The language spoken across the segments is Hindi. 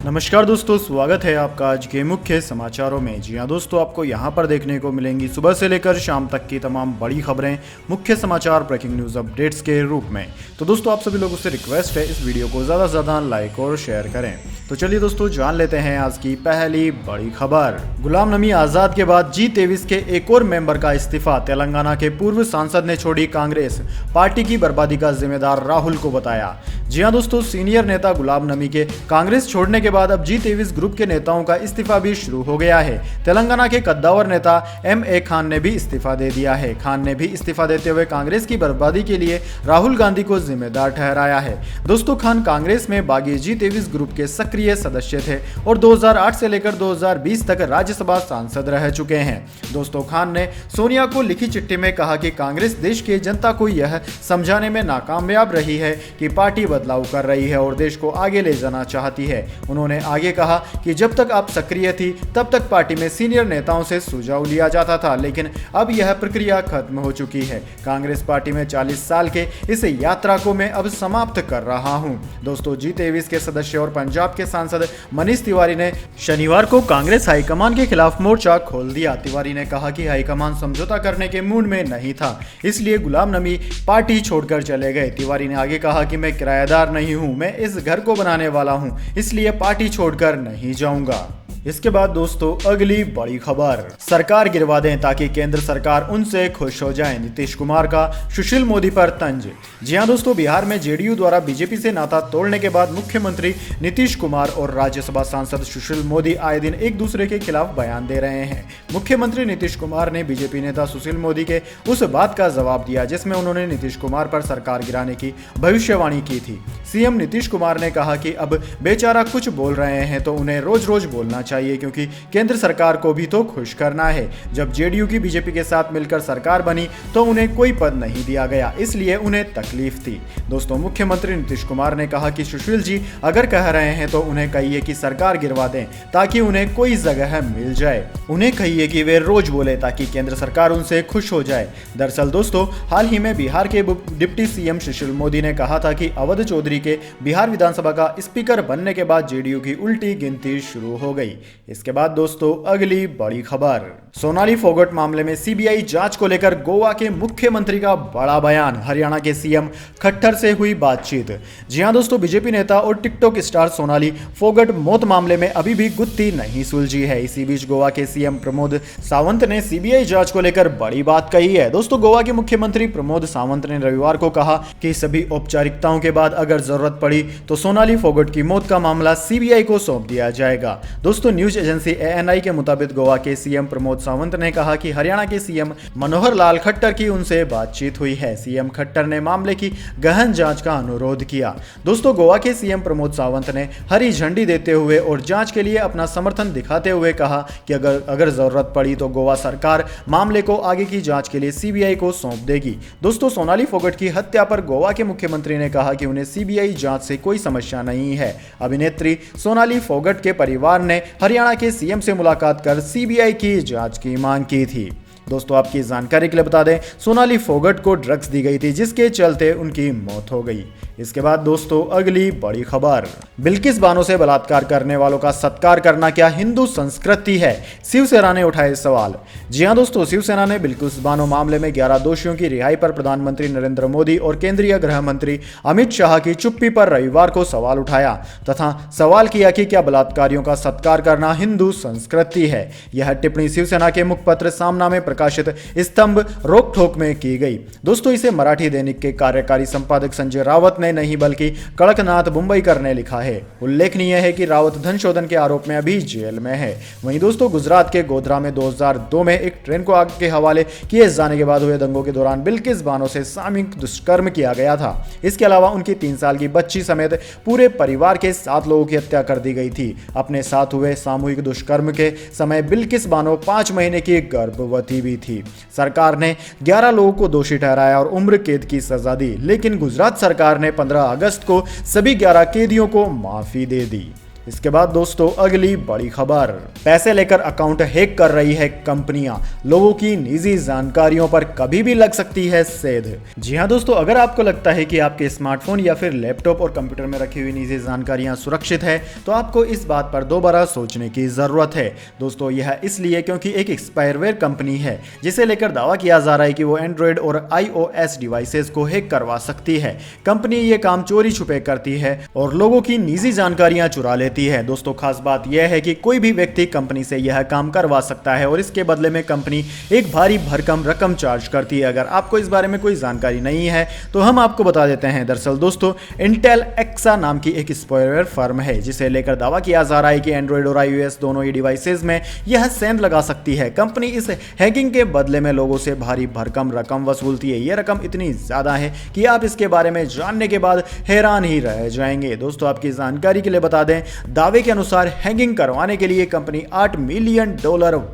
नमस्कार दोस्तों, स्वागत है आपका आज के मुख्य समाचारों में। जी हाँ दोस्तों, आपको यहाँ पर देखने को मिलेंगी सुबह से लेकर शाम तक की तमाम बड़ी खबरें, मुख्य समाचार, ब्रेकिंग न्यूज़ अपडेट्स के रूप में। तो दोस्तों, आप सभी लोगों से रिक्वेस्ट है इस वीडियो को ज़्यादा से ज़्यादा लाइक और शेयर करें। तो चलिए दोस्तों, जान लेते हैं आज की पहली बड़ी खबर। गुलाम नबी आज़ाद के बाद G23 के एक और मेंबर का इस्तीफा। तेलंगाना के पूर्व सांसद ने छोड़ी कांग्रेस, पार्टी की बर्बादी का जिम्मेदार राहुल को बताया। जी हाँ दोस्तों, सीनियर नेता गुलाम नबी के कांग्रेस छोड़ने के बाद अब G23 ग्रुप के नेताओं का इस्तीफा भी शुरू हो गया है। तेलंगाना के कद्दावर नेता MA खान ने भी इस्तीफा दे दिया है। खान ने भी इस्तीफा देते हुए कांग्रेस की बर्बादी के लिए राहुल गांधी को जिम्मेदार ठहराया है। दोस्तों, खान कांग्रेस में बागी G23 ग्रुप के सक्रिय सदस्य थे और 2008 से लेकर 2020 तक राज्यसभा सांसद रह चुके हैं। दोस्तों, खान ने सोनिया को लिखी चिट्ठी में कहा कि कांग्रेस देश की जनता को यह समझाने में नाकामयाब रही है कि पार्टी बदलाव कर रही है और देश को आगे ले जाना चाहती है। उन्होंने आगे कहा कि जब तक आप सक्रिय थी तब तक पार्टी में सीनियर नेताओं से सुझाव लिया जाता था, लेकिन अब यह प्रक्रिया खत्म हो चुकी है। कांग्रेस पार्टी में 40 साल के इस यात्रा को मैं अब समाप्त कर रहा हूं। दोस्तों, G23 के सदस्य और पंजाब के सांसद मनीष तिवारी ने शनिवार को कांग्रेस हाईकमान के खिलाफ मोर्चा खोल दिया। तिवारी ने कहा कि हाईकमान समझौता करने के मूड में नहीं था, इसलिए गुलाम नबी पार्टी छोड़कर चले गए। तिवारी ने आगे कहा कि मैं किराएदार नहीं हूं, मैं इस घर को बनाने वाला हूं, इसलिए पार्टी छोड़कर नहीं जाऊंगा। इसके बाद दोस्तों, अगली बड़ी खबर। सरकार गिरवा दें ताकि केंद्र सरकार उनसे खुश हो जाए। नीतीश कुमार का सुशील मोदी पर तंज। जी हां दोस्तों, बिहार में जेडीयू द्वारा बीजेपी से नाता तोड़ने के बाद मुख्यमंत्री नीतीश कुमार और राज्यसभा सांसद सुशील मोदी आए दिन एक दूसरे के खिलाफ बयान दे रहे हैं। मुख्यमंत्री नीतीश कुमार ने बीजेपी नेता सुशील मोदी के उस बात का जवाब दिया जिसमें उन्होंने नीतीश कुमार पर सरकार गिराने की भविष्यवाणी की थी। सीएम नीतीश कुमार ने कहा कि अब बेचारा कुछ बोल रहे हैं तो उन्हें रोज रोज बोलना चाहिए, क्योंकि केंद्र सरकार को भी तो खुश करना है। जब जेडीयू की बीजेपी के साथ मिलकर सरकार बनी तो उन्हें कोई पद नहीं दिया गया, इसलिए उन्हें तकलीफ थी। दोस्तों, मुख्यमंत्री नीतीश कुमार ने कहा कि सुशील जी अगर कह रहे हैं तो उन्हें कहिए कि सरकार गिरवा दें ताकि उन्हें कोई जगह मिल जाए। उन्हें कहिए कि वे रोज बोले ताकि केंद्र सरकार उनसे खुश हो जाए। दरअसल दोस्तों, हाल ही में बिहार के डिप्टी सीएम सुशील मोदी ने कहा था कि अवध चौधरी के बिहार विधानसभा का स्पीकर बनने के बाद जेडीयू की उल्टी गिनती शुरू हो गई। इसके बाद दोस्तों, अगली बड़ी खबर। सोनाली फोगट मामले में सीबीआई जांच को लेकर गोवा के मुख्यमंत्री का बड़ा बयान। हरियाणा के सीएम खट्टर से हुई बातचीत। जी हां दोस्तों, बीजेपी नेता और टिकटॉक स्टार सोनाली फोगट मौत मामले में अभी भी गुत्थी नहीं सुलझी है। इसी बीच गोवा के सीएम प्रमोद सावंत ने सीबीआई जांच को लेकर बड़ी बात कही है। दोस्तों, गोवा के मुख्यमंत्री प्रमोद सावंत ने रविवार को कहा कि सभी औपचारिकताओं के बाद अगर जरूरत पड़ी तो सोनाली फोगट की मौत का मामला सीबीआई को सौंप दिया जाएगा। दोस्तों, न्यूज एजेंसी ANI के मुताबिक गोवा के सीएम प्रमोद सावंत ने कहा कि हरियाणा के सीएम मनोहर लाल खट्टर की उनसे बातचीत हुई है। सीएम खट्टर ने मामले की गहन जांच का अनुरोध किया। दोस्तों, गोवा के सीएम प्रमोद सावंत ने हरी झंडी देते हुए और जांच के लिए अपना समर्थन दिखाते हुए कहा कि अगर जरूरत पड़ी तो गोवा सरकार मामले को आगे की जांच के लिए सीबीआई को सौंप देगी। दोस्तों, सोनाली फोगट की हत्या पर गोवा के मुख्यमंत्री ने कहा कि उन्हें सीबीआई जांच से कोई समस्या नहीं है। अभिनेत्री सोनाली फोगट के परिवार ने हरियाणा के सीएम से मुलाकात कर सीबीआई की जांच की मांग की थी। दोस्तों, आपकी जानकारी के लिए बता दें, सोनाली फोगट को ड्रग्स दी गई थी जिसके चलते उनकी मौत हो गई। इसके बाद दोस्तों, अगली बड़ी खबर। बिल्किस बानो से बलात्कार करने वालों का सत्कार करना क्या हिंदू संस्कृति है? शिवसेना ने उठाए सवाल। जी हां दोस्तों, शिवसेना ने बिल्किस बानो मामले में 11 दोषियों की रिहाई पर प्रधानमंत्री नरेंद्र मोदी और केंद्रीय गृह मंत्री अमित शाह की चुप्पी पर रविवार को सवाल उठाया तथा सवाल किया कि क्या बलात्कारियों का सत्कार करना हिंदू संस्कृति है। यह टिप्पणी शिवसेना के मुखपत्र सामना में प्रकाशित स्तंभ रोक ठोक में की गई। दोस्तों, इसे मराठी दैनिक के कार्यकारी संपादक संजय रावत ने नहीं बल्कि कड़कनाथ मुंबईकर ने लिखा है। उल्लेखनीय है कि रावत धन शोधन के आरोप में अभी जेल में है। वहीं दोस्तों, गुजरात के गोधरा में 2002 में एक ट्रेन को आग के हवाले किए जाने के बाद हुए दंगों के दौरान बिल्किस बानो से सामूहिक दुष्कर्म किया गया था। इसके अलावा उनकी 3 साल की बच्ची समेत पूरे परिवार के 7 लोगों की हत्या कर दी गई थी। अपने साथ हुए सामूहिक दुष्कर्म के समय बिल्किस बानो 5 महीने की गर्भवती भी थी। सरकार ने 11 लोगों को दोषी ठहराया और उम्र कैद की सजा दी, लेकिन गुजरात सरकार ने 15 अगस्त को सभी 11 कैदियों को माफी दे दी। इसके बाद दोस्तों अगली बड़ी खबर, पैसे लेकर अकाउंट हैक कर रही है कंपनियां, लोगों की निजी जानकारियों पर कभी भी लग सकती है सेध। जी हां दोस्तों, अगर आपको लगता है कि आपके स्मार्टफोन या फिर लैपटॉप और कंप्यूटर में रखी हुई निजी जानकारियां सुरक्षित है तो आपको इस बात पर दोबारा सोचने की जरूरत है। दोस्तों यह इसलिए क्योंकि एक स्पायरवेयर कंपनी है जिसे लेकर दावा किया जा रहा है कि वो एंड्रॉइड और iOS डिवाइसेस को हैक करवा सकती है। कंपनी ये काम चोरी छुपे करती है और लोगों की निजी जानकारियां चुरा लेती है। दोस्तों खास बात यह है कि कोई भी व्यक्ति कंपनी से यह काम करवा सकता है और इसके बदले में कंपनी एक भारी भरकम रकम चार्ज करती है। अगर आपको इस बारे में कोई जानकारी नहीं है तो हम आपको बता देते हैं। दरअसल दोस्तों इंटेल एक्सा नाम की एक स्पायरवेयर फर्म है जिसे लेकर दावा किया जा रहा है कि एंड्रॉइड और iOS दोनों ही डिवाइसेस में यह सेंध लगा सकती है। कंपनी इस हैकिंग के बदले में लोगों से भारी भरकम रकम वसूलती है। यह रकम इतनी ज्यादा है कि आप इसके बारे में जानने के बाद हैरान ही रह जाएंगे। दोस्तों आपकी जानकारी के लिए बता दें, दावे के अनुसार हैकिंग करवाने के लिए कंपनी $8 मिलियन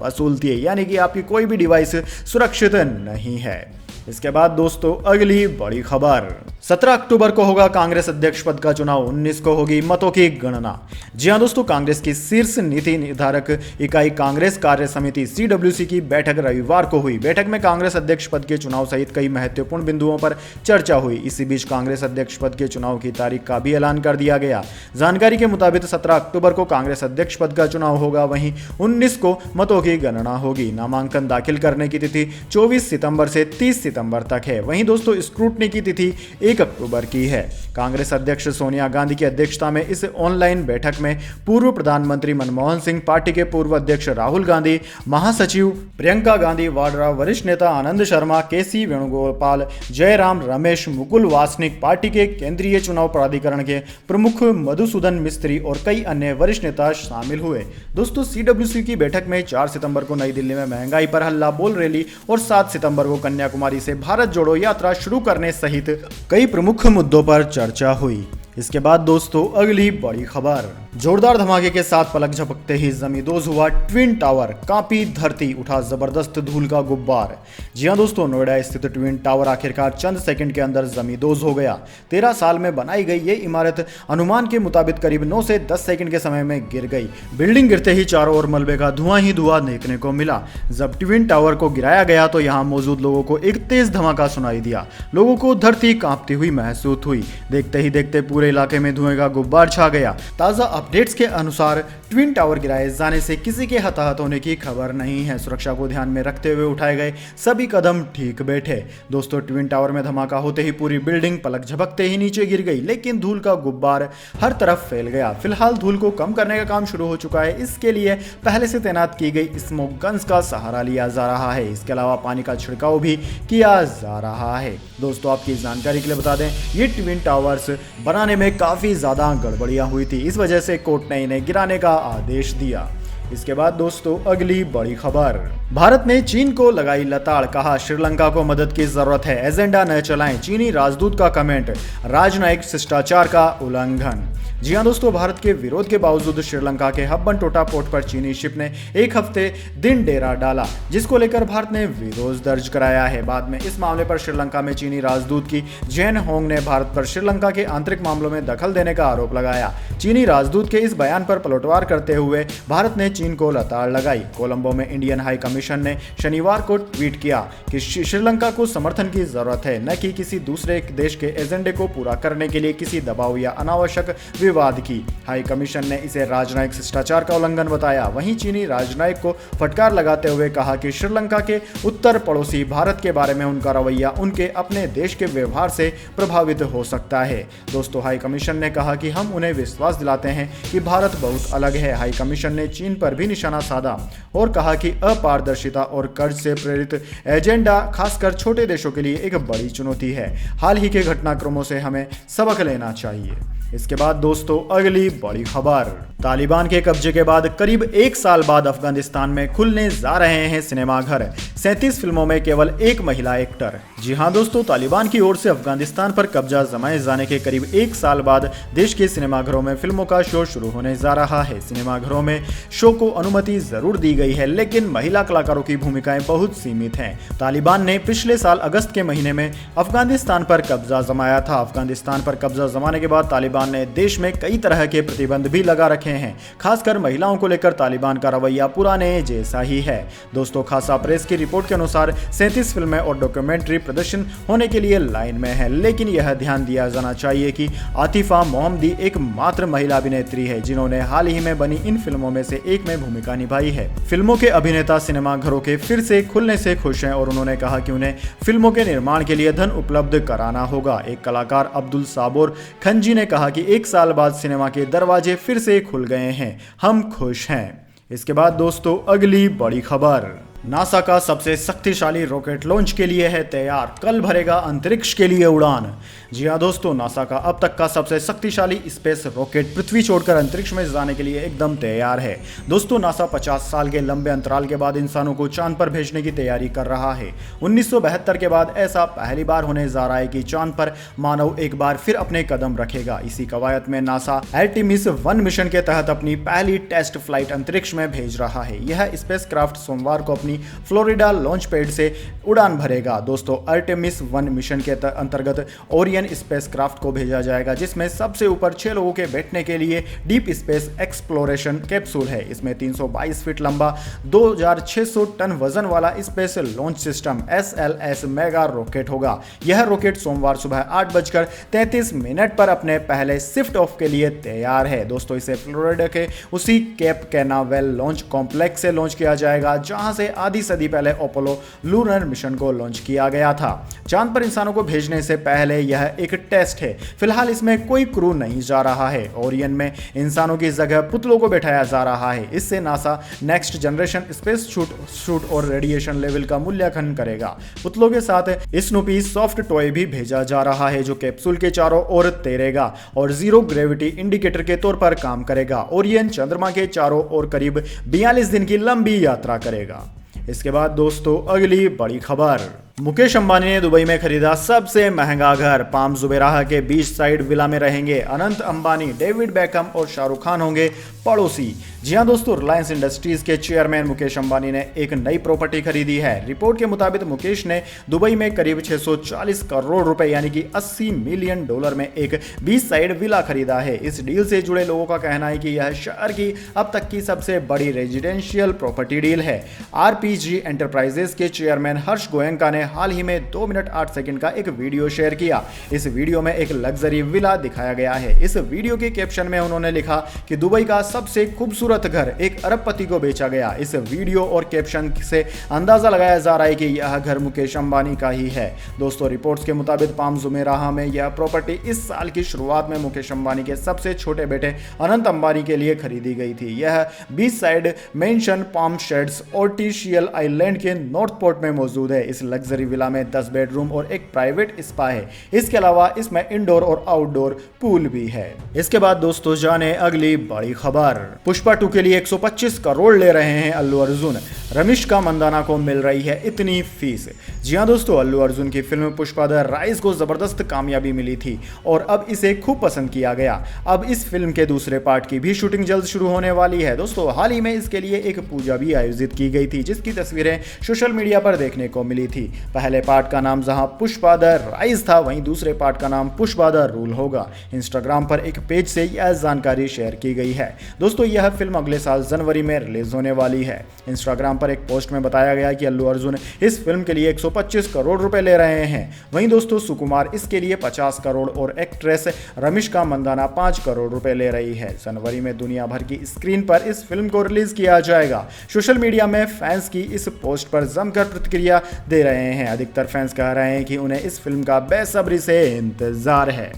वसूलती है, यानी कि आपकी कोई भी डिवाइस सुरक्षित नहीं है। इसके बाद दोस्तों अगली बड़ी खबर, 17 अक्टूबर को होगा कांग्रेस अध्यक्ष पद का चुनाव, 19 को होगी मतों की गणना। जी हां दोस्तों, कांग्रेस की शीर्ष नीति निर्धारक इकाई कांग्रेस कार्य समिति CWC की बैठक रविवार को हुई। बैठक में कांग्रेस अध्यक्ष पद के चुनाव सहित कई महत्वपूर्ण बिंदुओं पर चर्चा हुई। इसी बीच कांग्रेस अध्यक्ष पद के चुनाव की तारीख का भी ऐलान कर दिया गया। जानकारी के मुताबिक 17 अक्टूबर को कांग्रेस अध्यक्ष पद का चुनाव होगा, वहीं 19 को मतों की गणना होगी। नामांकन दाखिल करने की तिथि 24 सितंबर से 30 सितंबर तक है। वहीं दोस्तों स्क्रूटनी की तिथि 1 अक्टूबर की है। कांग्रेस अध्यक्ष सोनिया गांधी की अध्यक्षता में इस ऑनलाइन बैठक में पूर्व प्रधानमंत्री मनमोहन सिंह, पार्टी के पूर्व अध्यक्ष राहुल गांधी, महासचिव प्रियंका गांधी वाड्रा, वरिष्ठ नेता आनंद शर्मा, KC वेणुगोपाल, जयराम रमेश, मुकुल वासनिक, पार्टी के केंद्रीय चुनाव प्राधिकरण के प्रमुख मधुसूदन मिस्त्री और कई अन्य वरिष्ठ नेता शामिल हुए। दोस्तों CWC की बैठक में 4 सितंबर को नई दिल्ली में महंगाई पर हल्ला बोल रैली और 7 सितंबर को कन्याकुमारी से भारत जोड़ो यात्रा शुरू करने सहित कई प्रमुख मुद्दों पर चर्चा हुई। इसके बाद दोस्तों अगली बड़ी खबर, जोरदार धमाके के साथ पलक झपकते ही जमींदोज हुआ ट्विन टावर, कांपी धरती, उठा जबरदस्त धूल का गुब्बार। जी हां दोस्तों, नोएडा स्थित ट्विन टावर आखिरकार चंद सेकंड के अंदर जमींदोज हो गया। 13 साल में बनाई गई ये इमारत अनुमान के मुताबिक करीब 9 से 10 सेकंड के समय में गिर गई। बिल्डिंग गिरते ही चारों ओर मलबे का धुआं ही धुआं देखने को मिला। जब ट्विन टावर को गिराया गया तो यहाँ मौजूद लोगों को एक तेज धमाका सुनाई दिया। लोगों को धरती कांपती हुई महसूस हुई। देखते ही देखते पूरे इलाके में धुएं का गुब्बार छा गया। ताजा अपडेट्स के अनुसार ट्विन टावर गिराए जाने से किसी के हताहत होने की खबर नहीं है। सुरक्षा को ध्यान में रखते हुए उठाए गए सभी कदम ठीक बैठे। दोस्तों ट्विन टावर में धमाका होते ही पूरी बिल्डिंग पलक झपकते ही नीचे गिर गई, लेकिन धूल का गुब्बार हर तरफ फैल गया। फिलहाल धूल को कम करने का काम शुरू हो चुका है। इसके लिए पहले से तैनात की गई स्मोक गन्स का सहारा लिया जा रहा है। इसके अलावा पानी का छिड़काव भी किया जा रहा है। दोस्तों आपकी जानकारी के लिए बता दें, ये ट्विन टावर्स बनाने में काफी ज्यादा गड़बड़ियां हुई थी। इस वजह से कोर्ट ने इन्हें गिराने का आदेश दिया। इसके बाद दोस्तों अगली बड़ी खबर, भारत ने चीन को लगाई लताड़, कहा श्रीलंका को मदद की जरूरत है, एजेंडा न चलाएं। चीनी राजदूत का कमेंट, राजनयिक शिष्टाचार का उल्लंघन। जी हां दोस्तों, भारत के विरोध के बावजूद श्रीलंका के हब्बनटोटा पोर्ट पर चीनी शिप ने एक हफ्ते दिन डेरा डाला, जिसको लेकर भारत ने विरोध दर्ज कराया है। बाद में इस मामले पर श्रीलंका में चीनी राजदूत की जेन होंग ने भारत पर श्रीलंका के आंतरिक मामलों में दखल देने का आरोप लगाया। चीनी राजदूत के इस बयान पर पलटवार करते हुए भारत ने चीन को लताड़ लगाई। कोलंबो में इंडियन हाई कमीशन ने शनिवार को ट्वीट किया कि श्रीलंका को समर्थन की जरूरत है, न कि किसी दूसरे देश के एजेंडे को पूरा करने के लिए किसी दबाव या अनावश्यक विवाद की। हाई कमीशन ने इसे राजनयिक शिष्टाचार का उल्लंघन बताया। वहीं चीनी राजनयिक को फटकार लगाते हुए कहा कि श्रीलंका के उत्तर पड़ोसी भारत के बारे में उनका रवैया उनके अपने देश के व्यवहार से प्रभावित हो सकता है। दोस्तों हाई कमीशन ने कहा कि हम उन्हें विश्वास दिलाते हैं कि भारत बहुत अलग है। हाई कमीशन ने चीन पर भी निशाना साधा और कहा कि अपारदर्शिता और कर्ज से प्रेरित एजेंडा खासकर छोटे देशों के लिए एक बड़ी चुनौती है। हाल ही के घटनाक्रमों से हमें सबक लेना चाहिए। इसके बाद दोस्तों अगली बड़ी खबर, तालिबान के कब्जे के बाद करीब 1 साल बाद अफगानिस्तान में खुलने जा रहे हैं सिनेमाघर। 37 फिल्मों में केवल एक महिला एक्टर। जी हां दोस्तों, तालिबान की ओर से अफगानिस्तान पर कब्जा जमाए जाने के करीब 1 साल बाद देश के सिनेमाघरों में फिल्मों का शो शुरू होने जा रहा है। सिनेमाघरों में शो को अनुमति जरूर दी गई है, लेकिन महिला कलाकारों की भूमिकाएं बहुत सीमित हैं। तालिबान ने पिछले साल अगस्त के महीने में अफगानिस्तान पर कब्जा जमाया था। अफगानिस्तान पर कब्जा जमाने के बाद तालिबान ने देश में कई तरह के प्रतिबंध भी लगा रखे हैं। खासकर महिलाओं को लेकर तालिबान का रवैया पुराने जैसा ही है। दोस्तों, खासा प्रेस की रिपोर्ट के अनुसार 37 फिल्में और डॉक्यूमेंट्री प्रदर्शन होने के लिए लाइन में है, लेकिन यह ध्यान दिया जाना चाहिए कि आतिफा मोहम्मदी एकमात्र महिला अभिनेत्री है जिन्होंने हाल ही में बनी इन फिल्मों में से एक में भूमिका निभाई है। फिल्मों के अभिनेता सिनेमा घरों के फिर से खुलने से खुश हैं और उन्होंने कहा कि उन्हें फिल्मों के निर्माण के लिए धन उपलब्ध कराना होगा। एक कलाकार अब्दुल साबोर खंजी ने कहा कि 1 साल बाद सिनेमा के दरवाजे फिर से खुल गए हैं, हम खुश हैं। इसके बाद दोस्तों, अगली बड़ी खबर, नासा का सबसे शक्तिशाली रॉकेट लॉन्च के लिए है तैयार, कल भरेगा अंतरिक्ष के लिए उड़ान। जी हां दोस्तों, नासा का अब तक का सबसे शक्तिशाली स्पेस रॉकेट पृथ्वी छोड़कर अंतरिक्ष में जाने के लिए एकदम तैयार है। दोस्तों, नासा 50 साल के लंबे अंतराल के बाद इंसानों को चांद पर भेजने की तैयारी कर रहा है। 1972 के बाद ऐसा पहली बार होने जा रहा है कि चांद पर मानव एक बार फिर अपने कदम रखेगा। इसी कवायद में नासा आर्टेमिस 1 मिशन के तहत अपनी पहली टेस्ट फ्लाइट अंतरिक्ष में भेज रहा है। यह स्पेसक्राफ्ट सोमवार को अपनी फ्लोरिडा लॉन्च पैड से उड़ान भरेगा। दोस्तों, आर्टेमिस 1 मिशन के अंतर्गत ओरियन स्पेसक्राफ्ट को भेजा जाएगा, जिसमें सबसे ऊपर 6 लोगों के बैठने के लिए डीप स्पेस एक्सप्लोरेशन कैप्सूल है। इसमें 322 फीट लंबा 2600 टन वजन वाला space launch system SLS mega rocket होगा। यह रॉकेट सोमवार सुबह 8:33 पर अपने पहले शिफ्ट ऑफ के लिए तैयार है। दोस्तों, इसे फ्लोरिडा के उसी केप कैनावेल लॉन्च कॉम्प्लेक्स से लॉन्च किया जाएगा, जहां से आधी सदी पहले अपोलो लूनर मिशन को लॉन्च किया गया था। चांद पर इंसानों को भेजने से पहले यह एक टेस्ट है। फिलहाल इसमें कोई क्रू नहीं जा रहा है। ओरियन में इंसानों की जगह पुतलों को बैठाया जा रहा है। इससे NASA next generation space shoot और रेडिएशन लेवल का मूल्यांकन करेगा। पुतलों के साथ स्नूपी सॉफ्ट टॉय भी भेजा जा रहा है, जो कैप्सूल के चारों ओर तैरेगा और जीरो ग्रेविटी इंडिकेटर के तौर पर काम करेगा। ओरियन चंद्रमा के चारों ओर करीब 42 दिन की लंबी यात्रा करेगा। इसके बाद दोस्तों, अगली बड़ी खबर, मुकेश अंबानी ने दुबई में खरीदा सबसे महंगा घर। पाम जुबैराह के बीच साइड विला में रहेंगे अनंत अंबानी, डेविड बेकहम और शाहरुख खान होंगे पड़ोसी। जी हां दोस्तों, रिलायंस इंडस्ट्रीज के चेयरमैन मुकेश अंबानी ने एक नई प्रॉपर्टी खरीदी है। रिपोर्ट के मुताबिक मुकेश ने दुबई में करीब 640 करोड़ रुपए यानी कि $80 मिलियन में एक 20 साइड विला खरीदा है। इस डील से जुड़े लोगों का कहना है कि यह शहर की अब तक की सबसे बड़ी रेजिडेंशियल प्रॉपर्टी डील है। RPG एंटरप्राइजेस के चेयरमैन हर्ष गोयंका ने हाल ही में 2 मिनट 8 सेकंड का एक वीडियो शेयर किया। इस वीडियो में एक लग्जरी विला दिखाया गया है। इस वीडियो के कैप्शन में उन्होंने लिखा कि दुबई का सबसे खूबसूरत घर एक अरबपति को बेचा गया। इस वीडियो और कैप्शन से अंदाजा लगाया जा रहा है कि यह घर मुकेश अंबानी का ही है। दोस्तों, रिपोर्ट्स के मुताबिक पाम जुमेराह में यह प्रॉपर्टी इस साल की शुरुआत में मुकेश अंबानी के सबसे छोटे बेटे अनंत अंबानी के लिए खरीदी गई थी। यह 20 साइड मेंशन पाम शेड्स ऑर्टिशियल आइलैंड के नॉर्थ पोर्ट में मौजूद है। इस लग्जरी विला में 10 बेडरूम और एक प्राइवेट स्पा है। इसके अलावा इसमें इंडोर और आउटडोर पूल भी है। इसके बाद दोस्तों, जाने अगली बड़ी खबर, पुष्पा 2 के लिए 125 करोड़ ले रहे हैं अल्लू अर्जुन। रमिष्का मंदाना को मिल रही है इतनी फीस। जी हां दोस्तों, अल्लू अर्जुन की फिल्म पुष्पा द राइज को जबरदस्त कामयाबी मिली थी और अब इसे खूब पसंद किया गया। अब इस फिल्म के दूसरे पार्ट की भी शूटिंग जल्द शुरू होने वाली है। दोस्तों, हाल ही में इसके लिए एक पूजा भी आयोजित की गई थी, जिसकी तस्वीरें सोशल मीडिया पर देखने को मिली थी। पहले पार्ट का नाम जहां पुष्पा द राइज था, वहीं दूसरे पार्ट का नाम पुष्पा द रूल होगा। इंस्टाग्राम पर एक पेज से यह जानकारी शेयर की गई है। दोस्तों, यह फिल्म अगले साल जनवरी में रिलीज होने वाली है। इंस्टाग्राम पर एक पोस्ट में बताया गया कि अल्लू अर्जुन इस फिल्म के लिए 125 करोड़ रुपए ले रहे हैं। वहीं दोस्तों, सुकुमार इसके लिए 50 करोड़ और एक्ट्रेस रमिष्का मंदाना 5 करोड़ रुपए ले रही है। जनवरी में दुनिया भर की स्क्रीन पर इस फिल्म को रिलीज किया जाएगा। सोशल मीडिया में फैंस की इस पोस्ट पर जमकर प्रतिक्रिया दे रहे हैं। अधिकतर फैंस कह रहे हैं कि उन्हें इस फिल्म का बेसब्री से इंतजार है।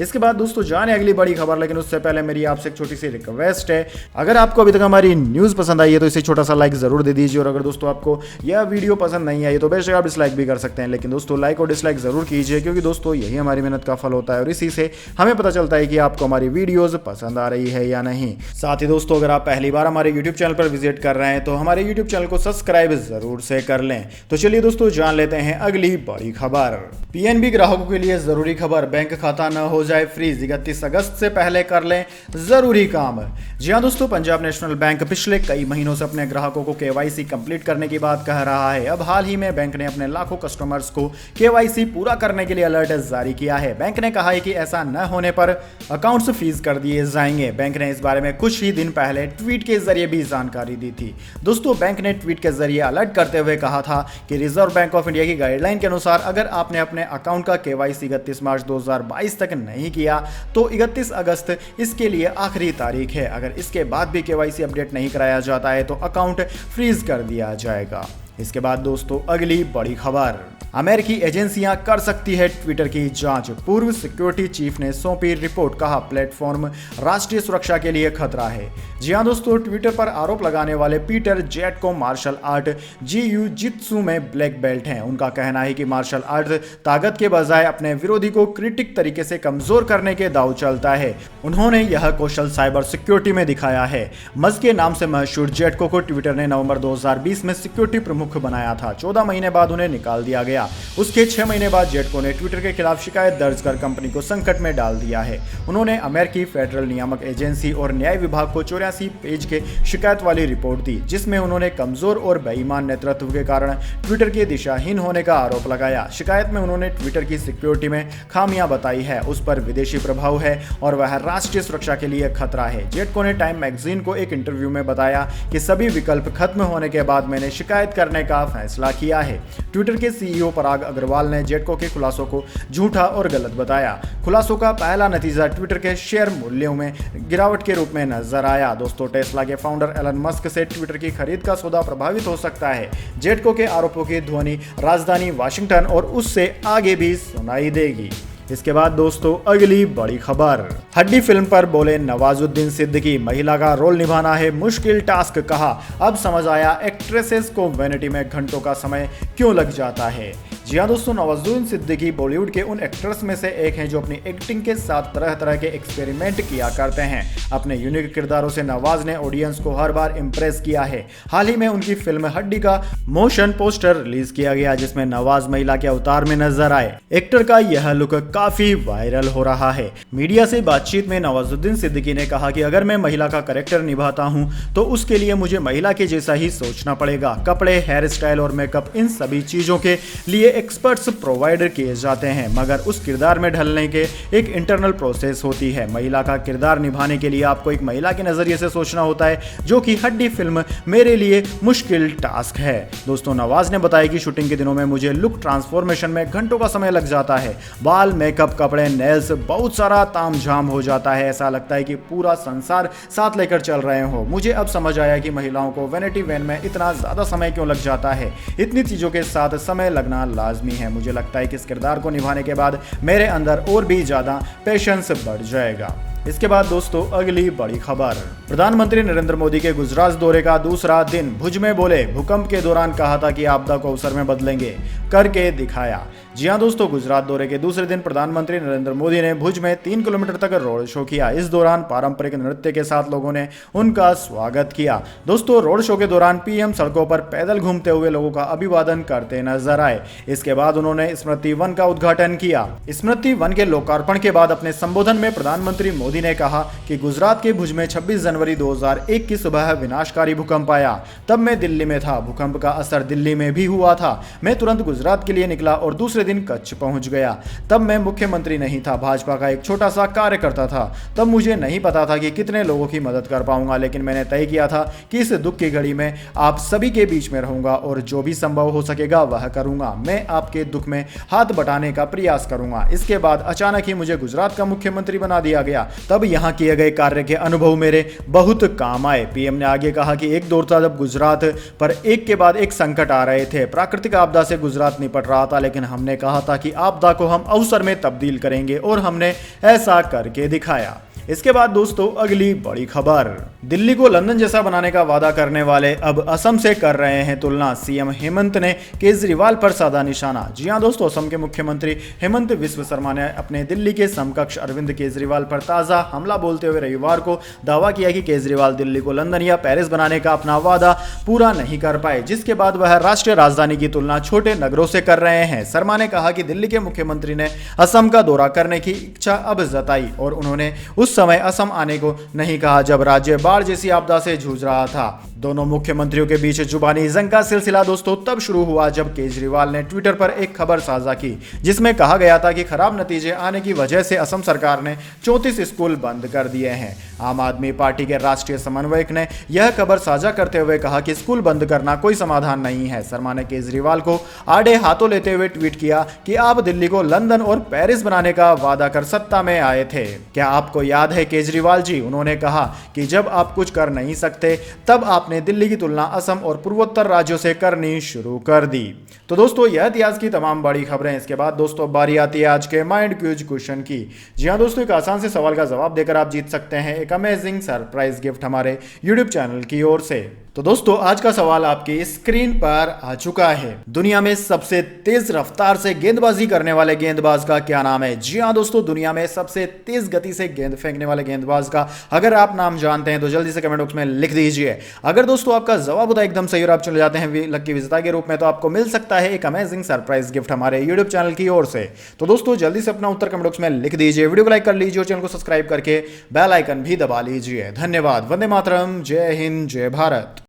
इसके बाद दोस्तों, जाने अगली बड़ी खबर, लेकिन उससे पहले मेरी आपसे एक छोटी सी रिक्वेस्ट है। अगर आपको अभी तक हमारी न्यूज़ पसंद आई है तो इसे छोटा सा लाइक जरूर दे दीजिए, और अगर दोस्तों आपको यह वीडियो पसंद नहीं आई तो बेशक आप डिसलाइक भी कर सकते हैं, लेकिन दोस्तों लाइक और डिसलाइक जरूर कीजिए, क्योंकि दोस्तों यही हमारी मेहनत का फल होता है और इसी से हमें पता चलता है कि आपको हमारी वीडियोज़ पसंद आ रही है या नहीं। साथ ही दोस्तों, अगर आप पहली बार हमारे यूट्यूब चैनल पर विजिट कर रहे हैं तो हमारे यूट्यूब चैनल को सब्सक्राइब जरूर से कर लें। तो चलिए दोस्तों, जान लेते हैं अगली बड़ी खबर। PNB ग्राहकों के लिए जरूरी खबर, बैंक खाता न हो जाए फ्रीज, 31 अगस्त से पहले कर लें जरूरी काम। जी हाँ दोस्तों, पंजाब नेशनल बैंक पिछले कई महीनों से अपने ग्राहकों को केवाईसी कंप्लीट करने की बात कह रहा है। अब हाल ही में बैंक ने अपने लाखों कस्टमर्स को केवाईसी पूरा करने के लिए अलर्ट जारी किया है। बैंक ने कहा है कि ऐसा न होने पर अकाउंट्स फ्रीज कर दिए जाएंगे। बैंक ने इस बारे में कुछ ही दिन पहले ट्वीट के जरिए भी जानकारी दी थी। दोस्तों, बैंक ने ट्वीट के जरिए अलर्ट करते हुए कहा था कि रिजर्व बैंक ऑफ इंडिया की गाइडलाइन के अनुसार अगर आपने अपने अकाउंट का केवाईसी 31 मार्च 2022 तक नहीं किया तो 31 अगस्त इसके लिए आखिरी तारीख है। अगर इसके बाद भी केवाईसी अपडेट नहीं कराया जाता है तो अकाउंट फ्रीज कर दिया जाएगा। इसके बाद दोस्तों, अगली बड़ी खबर, अमेरिकी एजेंसियां कर सकती है ट्विटर की जांच। पूर्व सिक्योरिटी चीफ ने सौंपी रिपोर्ट, कहा प्लेटफॉर्म राष्ट्रीय सुरक्षा के लिए खतरा है। जी हां दोस्तों, ट्विटर पर आरोप लगाने वाले पीटर जेटको मार्शल आर्ट जियू-जित्सु में ब्लैक बेल्ट हैं। उनका कहना है कि मार्शल आर्ट ताकत के बजाय अपने विरोधी को क्रिटिक तरीके से कमजोर करने के दांव चलता है। उन्होंने यह कौशल साइबर सिक्योरिटी में दिखाया है। मज के नाम से मशहूर जेटको को ट्विटर ने नवंबर 2020 में सिक्योरिटी प्रमुख बनाया था। 14 महीने बाद उन्हें निकाल दिया गया। उसके 6 महीने बाद जेटको ने ट्विटर के खिलाफ शिकायत दर्ज कर कंपनी को संकट में डाल दिया है। उन्होंने अमेरिकी फेडरल नियामक एजेंसी और न्याय विभाग को 84 पेज के शिकायत वाली रिपोर्ट दी, जिसमें उन्होंने कमजोर और बेईमान नेतृत्व के कारण ट्विटर के दिशाहीन होने का आरोप लगाया। शिकायत में उन्होंने ट्विटर की सिक्योरिटी में खामियां बताई है, उस पर विदेशी प्रभाव है और वह राष्ट्रीय सुरक्षा के लिए खतरा है। जेटको ने टाइम मैगजीन को एक इंटरव्यू में बताया कि सभी विकल्प खत्म होने के बाद मैंने शिकायत करने का फैसला किया है। ट्विटर के सीईओ पराग अग्रवाल ने जेटको के खुलासों को झूठा और गलत बताया। खुलासों का पहला नतीजा ट्विटर के शेयर मूल्यों में गिरावट के रूप में नजर आया। दोस्तों, टेस्ला के फाउंडर एलन मस्क से ट्विटर की खरीद का सौदा प्रभावित हो सकता है। जेटको के आरोपों की ध्वनि राजधानी वाशिंगटन और उससे आगे भी सुनाई देगी। इसके बाद दोस्तों, अगली बड़ी खबर, हड्डी फिल्म पर बोले नवाजुद्दीन सिद्दीकी, महिला का रोल निभाना है मुश्किल टास्क, कहा अब समझ आया एक्ट्रेसेस को वैनिटी में घंटों का समय क्यों लग जाता है। जी हाँ दोस्तों, नवाजुद्दीन सिद्दीकी बॉलीवुड के उन एक्टर्स में से एक हैं जो अपनी एक्टिंग के साथ तरह तरह के एक्सपेरिमेंट किया करते हैं। अपने यूनिक किरदारों से नवाज ने ऑडियंस को हर बार इंप्रेस किया है। हाल ही में उनकी फिल्म हड्डी का मोशन पोस्टर रिलीज किया गया, जिसमें नवाज महिला के अवतार में नजर आए। एक्टर का यह लुक काफी वायरल हो रहा है। मीडिया से बातचीत में नवाजुद्दीन सिद्दीकी ने कहा कि अगर मैं महिला का कैरेक्टर निभाता हूं तो उसके लिए मुझे महिला के जैसा ही सोचना पड़ेगा। कपड़े, हेयर स्टाइल और मेकअप, इन सभी चीजों के लिए एक्सपर्ट्स प्रोवाइड किए जाते हैं, मगर उस किरदार में ढलने के एक इंटरनल प्रोसेस होती है। महिला का किरदार निभाने के लिए आपको एक महिला के नजरिए से सोचना होता है, जो कि हड्डी फिल्म मेरे लिए मुश्किल टास्क है। दोस्तों, नवाज ने बताया कि शूटिंग के दिनों में मुझे लुक ट्रांसफॉर्मेशन में घंटों का समय लग जाता है। बाल, मेकअप, कपड़े, नेल्स, बहुत सारा तामझाम हो जाता है। ऐसा लगता है कि पूरा संसार साथ लेकर चल रहे हो। मुझे अब समझ आया कि महिलाओं को वैनिटी वैन में इतना ज्यादा समय क्यों लग जाता है। इतनी चीजों के साथ समय लगना लाजमी है। मुझे लगता है कि इस किरदार को निभाने के बाद मेरे अंदर और भी ज्यादा पेशेंस बढ़ जाएगा। इसके बाद दोस्तों, अगली बड़ी खबर, प्रधानमंत्री नरेंद्र मोदी के गुजरात दौरे का दूसरा दिन, भुज में बोले भूकंप के दौरान कहा था कि आपदा को अवसर में बदलेंगे, करके दिखाया। जी हां दोस्तों, गुजरात दौरे के दूसरे दिन प्रधानमंत्री नरेंद्र मोदी ने भुज में 3 किलोमीटर तक रोड शो किया। इस दौरान पारंपरिक नृत्य के साथ लोगों ने उनका स्वागत किया। दोस्तों, रोड शो के दौरान पीएम सड़कों पर पैदल घूमते हुए लोगों का अभिवादन करते नजर आए। इसके बाद उन्होंने स्मृति वन का उद्घाटन किया। स्मृति वन के लोकार्पण के बाद अपने संबोधन में प्रधानमंत्री मोदी ने कहा कि गुजरात के भुज में 26 जनवरी 2001 की सुबह विनाशकारी भूकंप आया। तब मैं दिल्ली में था। भूकंप का असर दिल्ली में भी हुआ था। मैं तुरंत गुजरात के लिए निकला और दूसरे दिन कच्छ पहुंच गया। तब मैं मुख्यमंत्री नहीं था, भाजपा का एक छोटा सा कार्यकर्ता था। तब मुझे नहीं पता था कि कितने लोगों की मदद कर पाऊंगा, लेकिन मैंने तय किया था कि इस दुख की घड़ी में आप सभी के बीच में रहूंगा और जो भी संभव हो सकेगा वह करूंगा। मैं आपके दुख में हाथ बटाने का प्रयास करूंगा। इसके बाद अचानक ही मुझे गुजरात का मुख्यमंत्री बना दिया गया। तब यहां किए गए कार्य के अनुभव मेरे बहुत काम आए। पीएम ने आगे कहा कि एक दौर था जब गुजरात पर एक के बाद एक संकट आ रहे थे। प्राकृतिक आपदा से गुजरात निपट रहा था, लेकिन हमने कहा था कि आपदा को हम अवसर में तब्दील करेंगे और हमने ऐसा करके दिखाया। इसके बाद दोस्तों अगली बड़ी खबर, दिल्ली को लंदन जैसा बनाने का वादा करने वाले अब असम से कर रहे हैं तुलना। सीएम हेमंत ने केजरीवाल पर साधा निशाना। जी हां दोस्तों, असम के मुख्यमंत्री हेमंत विश्व शर्मा ने अपने दिल्ली के समकक्ष अरविंद केजरीवाल पर ताजा हमला बोलते हुए रविवार को दावा किया कि केजरीवाल दिल्ली को लंदन या पेरिस बनाने का अपना वादा पूरा नहीं कर पाए, जिसके बाद वह राष्ट्रीय राजधानी की तुलना छोटे नगरों से कर रहे हैं। शर्मा ने कहा कि दिल्ली के मुख्यमंत्री ने असम का दौरा करने की इच्छा अब जताई और उन्होंने उस समय असम आने को नहीं कहा जब राज्य बाढ़ जैसी आपदा से जूझ रहा था। दोनों मुख्यमंत्रियों के बीच जुबानी जंग का सिलसिला दोस्तों तब शुरू हुआ जब केजरीवाल ने ट्विटर पर एक खबर साझा की जिसमें कहा गया था कि खराब नतीजे आने की वजह से असम सरकार ने 34 स्कूल बंद कर दिए हैं। आम आदमी पार्टी के राष्ट्रीय समन्वयक ने यह खबर साझा करते हुए कहा कि स्कूल बंद करना कोई समाधान नहीं है। शर्मा ने केजरीवाल को आड़े हाथों लेते हुए ट्वीट किया कि आप दिल्ली को लंदन और पेरिस बनाने का वादा कर सत्ता में आए थे। क्या आपको याद है केजरीवाल जी, उन्होंने कहा कि जब आप कुछ कर नहीं सकते तब आपने दिल्ली की तुलना असम और पूर्वोत्तर राज्यों से करनी शुरू कर दी। तो दोस्तों यह इतिहास की तमाम बड़ी खबरें। इसके बाद दोस्तों बारी आती है आज के माइंड क्यूज क्वेश्चन की। जी हां दोस्तों, एक आसान से सवाल का जवाब देकर आप जीत सकते हैं एक अमेजिंग सरप्राइज गिफ्ट हमारे यूट्यूब चैनल की ओर से। तो दोस्तों आज का सवाल आपकी स्क्रीन पर आ चुका है। दुनिया में सबसे तेज रफ्तार से गेंदबाजी करने वाले गेंदबाज का क्या नाम है? जी हां दोस्तों, दुनिया में सबसे तेज गति से गेंद फेंकने वाले गेंदबाज का अगर आप नाम जानते हैं तो जल्दी से कमेंट बॉक्स में लिख दीजिए। अगर दोस्तों आपका जवाब होता है एकदम सही और आप चले जाते हैं लकी विजेता के रूप में, तो आपको मिल सकता है एक अमेजिंग सरप्राइज गिफ्ट हमारे यूट्यूब चैनल की ओर से। तो दोस्तों जल्दी से अपना उत्तर कमेंट बॉक्स में लिख दीजिए, वीडियो को लाइक कर लीजिए और चैनल को सब्सक्राइब करके बेल आइकन भी दबा लीजिए। धन्यवाद। वंदे मातरम। जय हिंद, जय भारत।